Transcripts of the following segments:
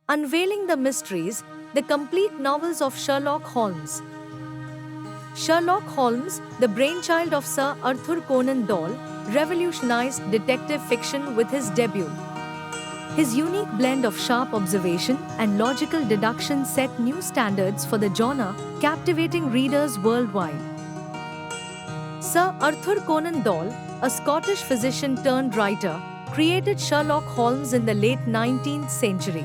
Unveiling the Mysteries, the complete novels of Sherlock Holmes. Sherlock Holmes, the brainchild of Sir Arthur Conan Doyle, revolutionized detective fiction with his debut. His unique blend of sharp observation and logical deduction set new standards for the genre, captivating readers worldwide. Sir Arthur Conan Doyle, a Scottish physician turned writer, created Sherlock Holmes in the late 19th century.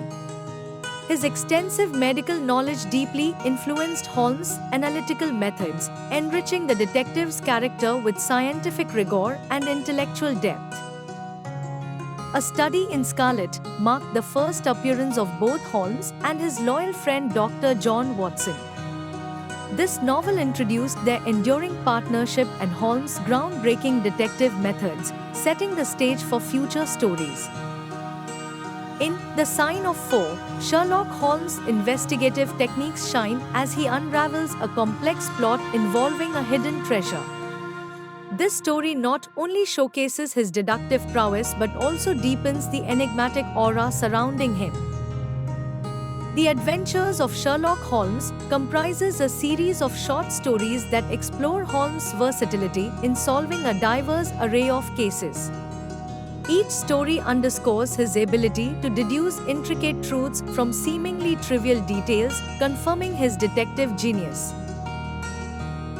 His extensive medical knowledge deeply influenced Holmes' analytical methods, enriching the detective's character with scientific rigor and intellectual depth. A Study in Scarlet marked the first appearance of both Holmes and his loyal friend Dr. John Watson. This novel introduced their enduring partnership and Holmes' groundbreaking detective methods, setting the stage for future stories. In The Sign of Four, Sherlock Holmes' investigative techniques shine as he unravels a complex plot involving a hidden treasure. This story not only showcases his deductive prowess but also deepens the enigmatic aura surrounding him. The Adventures of Sherlock Holmes comprises a series of short stories that explore Holmes' versatility in solving a diverse array of cases. Each story underscores his ability to deduce intricate truths from seemingly trivial details, confirming his detective genius.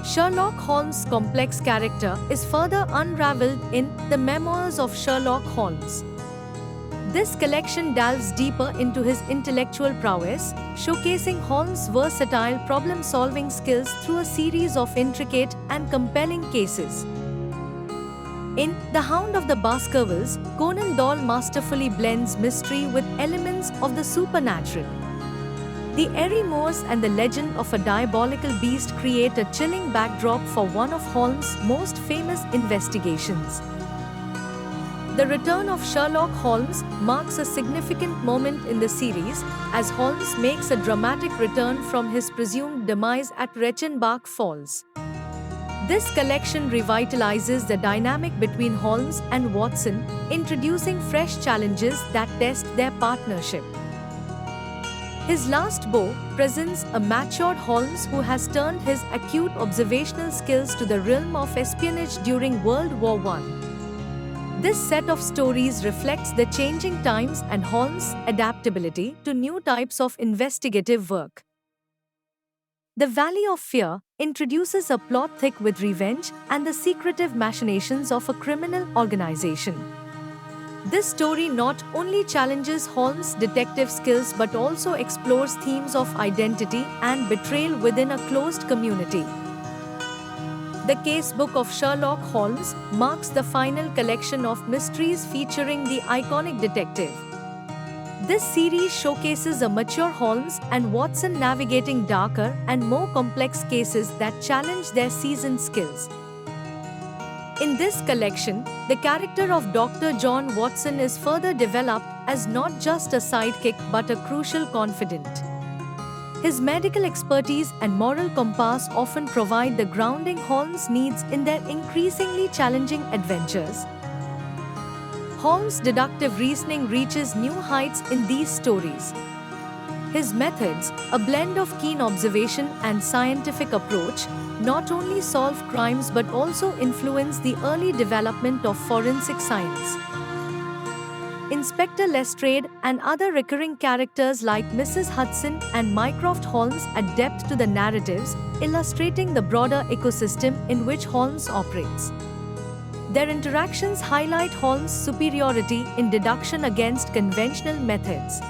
Sherlock Holmes' complex character is further unraveled in The Memoirs of Sherlock Holmes. This collection delves deeper into his intellectual prowess, showcasing Holmes' versatile problem-solving skills through a series of intricate and compelling cases. In The Hound of the Baskervilles, Conan Doyle masterfully blends mystery with elements of the supernatural. The airy moors and the legend of a diabolical beast create a chilling backdrop for one of Holmes' most famous investigations. The return of Sherlock Holmes marks a significant moment in the series, as Holmes makes a dramatic return from his presumed demise at Reichenbach Falls. This collection revitalizes the dynamic between Holmes and Watson, introducing fresh challenges that test their partnership. His Last Bow presents a matured Holmes who has turned his acute observational skills to the realm of espionage during World War I. This set of stories reflects the changing times and Holmes' adaptability to new types of investigative work. The Valley of Fear introduces a plot thick with revenge and the secretive machinations of a criminal organization. This story not only challenges Holmes' detective skills but also explores themes of identity and betrayal within a closed community. The Casebook of Sherlock Holmes marks the final collection of mysteries featuring the iconic detective. This series showcases a mature Holmes and Watson navigating darker and more complex cases that challenge their seasoned skills. In this collection, the character of Dr. John Watson is further developed as not just a sidekick but a crucial confidant. His medical expertise and moral compass often provide the grounding Holmes needs in their increasingly challenging adventures. Holmes' deductive reasoning reaches new heights in these stories. His methods, a blend of keen observation and scientific approach, not only solve crimes but also influence the early development of forensic science. Inspector Lestrade and other recurring characters like Mrs. Hudson and Mycroft Holmes add depth to the narratives, illustrating the broader ecosystem in which Holmes operates. Their interactions highlight Holmes' superiority in deduction against conventional methods.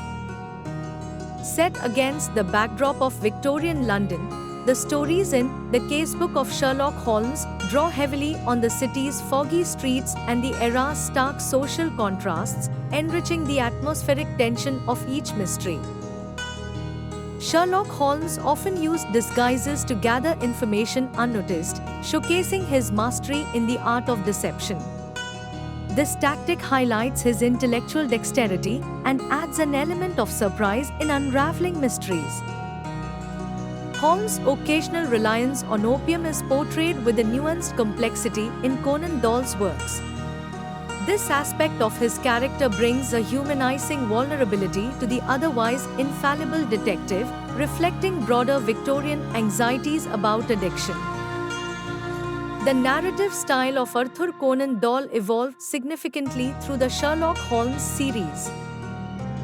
Set against the backdrop of Victorian London, the stories in The Casebook of Sherlock Holmes draw heavily on the city's foggy streets and the era's stark social contrasts, enriching the atmospheric tension of each mystery. Sherlock Holmes often used disguises to gather information unnoticed, showcasing his mastery in the art of deception. This tactic highlights his intellectual dexterity and adds an element of surprise in unraveling mysteries. Holmes' occasional reliance on opium is portrayed with a nuanced complexity in Conan Doyle's works. This aspect of his character brings a humanizing vulnerability to the otherwise infallible detective, reflecting broader Victorian anxieties about addiction. The narrative style of Arthur Conan Doyle evolved significantly through the Sherlock Holmes series.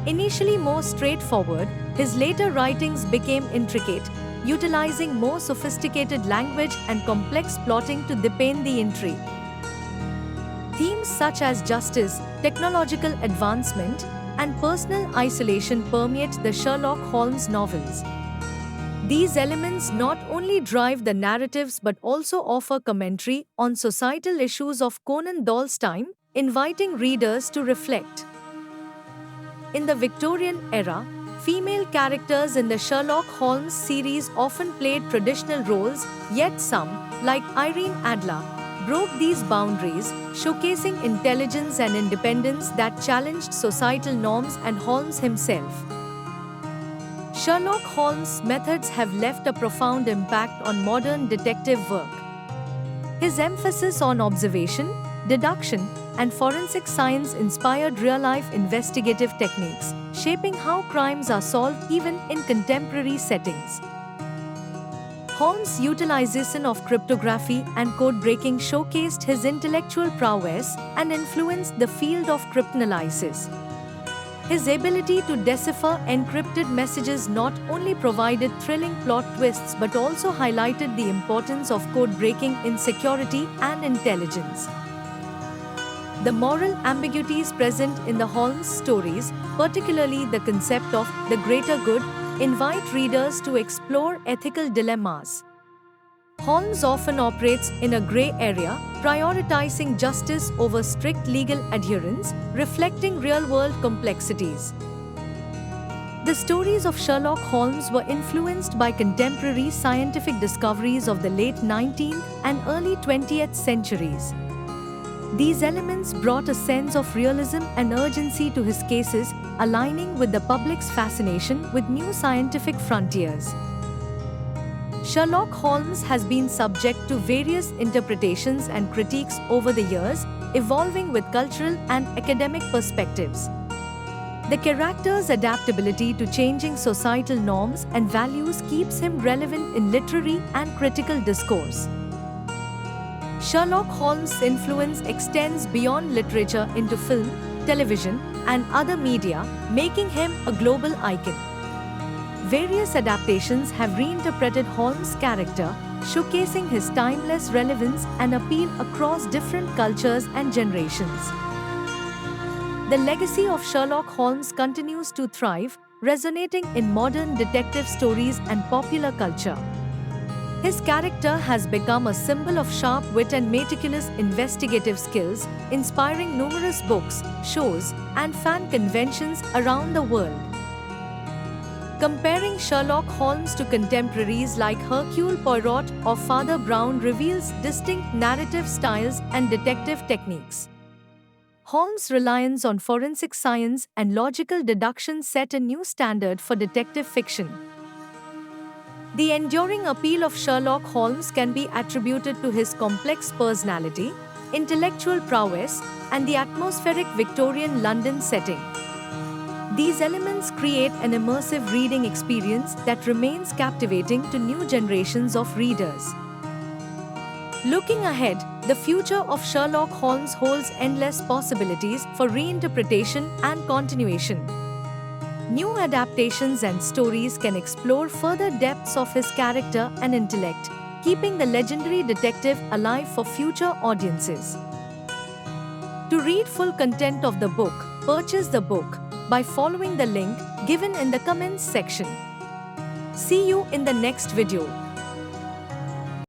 Initially more straightforward, his later writings became intricate, utilizing more sophisticated language and complex plotting to deepen the intrigue. Themes such as justice, technological advancement, and personal isolation permeate the Sherlock Holmes novels. These elements not only drive the narratives but also offer commentary on societal issues of Conan Doyle's time, inviting readers to reflect. In the Victorian era, female characters in the Sherlock Holmes series often played traditional roles, yet some, like Irene Adler, broke these boundaries, showcasing intelligence and independence that challenged societal norms and Holmes himself. Sherlock Holmes' methods have left a profound impact on modern detective work. His emphasis on observation, deduction, and forensic science inspired real-life investigative techniques, shaping how crimes are solved even in contemporary settings. Holmes' utilization of cryptography and code-breaking showcased his intellectual prowess and influenced the field of cryptanalysis. His ability to decipher encrypted messages not only provided thrilling plot twists but also highlighted the importance of code-breaking in security and intelligence. The moral ambiguities present in the Holmes stories, particularly the concept of the greater good, invite readers to explore ethical dilemmas. Holmes often operates in a gray area, prioritizing justice over strict legal adherence, reflecting real-world complexities. The stories of Sherlock Holmes were influenced by contemporary scientific discoveries of the late 19th and early 20th centuries. These elements brought a sense of realism and urgency to his cases, aligning with the public's fascination with new scientific frontiers. Sherlock Holmes has been subject to various interpretations and critiques over the years, evolving with cultural and academic perspectives. The character's adaptability to changing societal norms and values keeps him relevant in literary and critical discourse. Sherlock Holmes' influence extends beyond literature into film, television, and other media, making him a global icon. Various adaptations have reinterpreted Holmes' character, showcasing his timeless relevance and appeal across different cultures and generations. The legacy of Sherlock Holmes continues to thrive, resonating in modern detective stories and popular culture. His character has become a symbol of sharp wit and meticulous investigative skills, inspiring numerous books, shows, and fan conventions around the world. Comparing Sherlock Holmes to contemporaries like Hercule Poirot or Father Brown reveals distinct narrative styles and detective techniques. Holmes' reliance on forensic science and logical deduction set a new standard for detective fiction. The enduring appeal of Sherlock Holmes can be attributed to his complex personality, intellectual prowess, and the atmospheric Victorian London setting. These elements create an immersive reading experience that remains captivating to new generations of readers. Looking ahead, the future of Sherlock Holmes holds endless possibilities for reinterpretation and continuation. New adaptations and stories can explore further depths of his character and intellect, keeping the legendary detective alive for future audiences. To read full content of the book, purchase the book by following the link given in the comments section. See you in the next video.